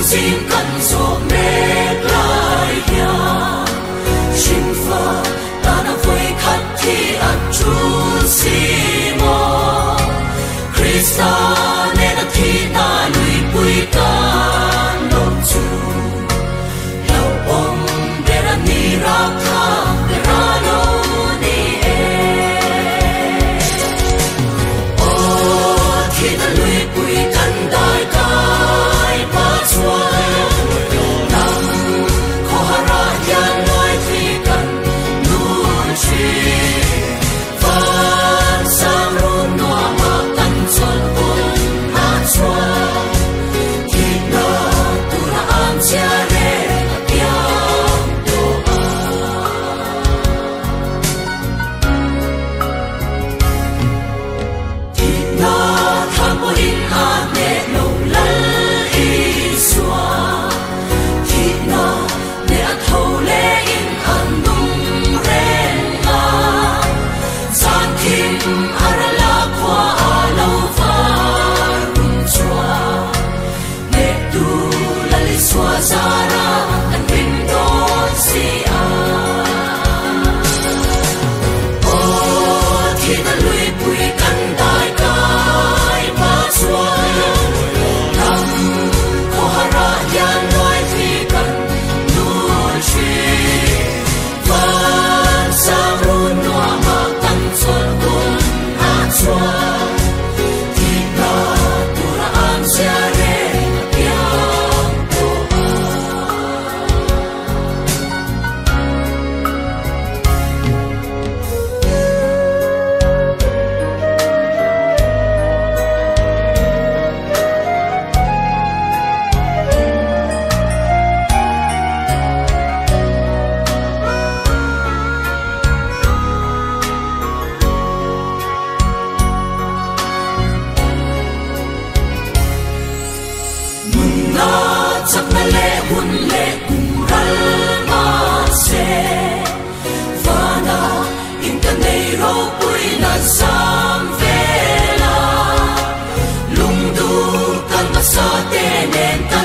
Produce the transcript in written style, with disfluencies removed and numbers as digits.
xin cần số mẹ lại ya xin phật ta đã vui khát khi ăn chúa xin mò Christa nên đã thi ta lùi bụi ta nộp chú lâu ông để ra ni ra tha để ra đâu ni e ô khi ta lùi bụi thân đại cái ba chuối nằm khó ra gian ngoài khi cần nuôi chi vẫn sang luôn noa mà tăng xuân buồn hát xuân thì nó tu là an chia rẽ tiếng đồ thì nó tham bộ in an để nấu lân y xóa thì nó để thâu lệ in an nung ren à gian kim arala qua lâu và rung xóa để tu là lý xóa ra ra anh bình đó si à ô thì ta lùi bụi căn đại cái ba xóa nằm khó ra gian ngoài khi cần nuôi chi vẫn sang luôn noa mà tăng xuân buồn hát xuân thì nó tu là an chia rẽ tiếng đồ mừng na chắc na lệ hun lệ cùng răn mà sẽ và na in ta nei ro bụi na sam về la lung du kan ma sa te nen ta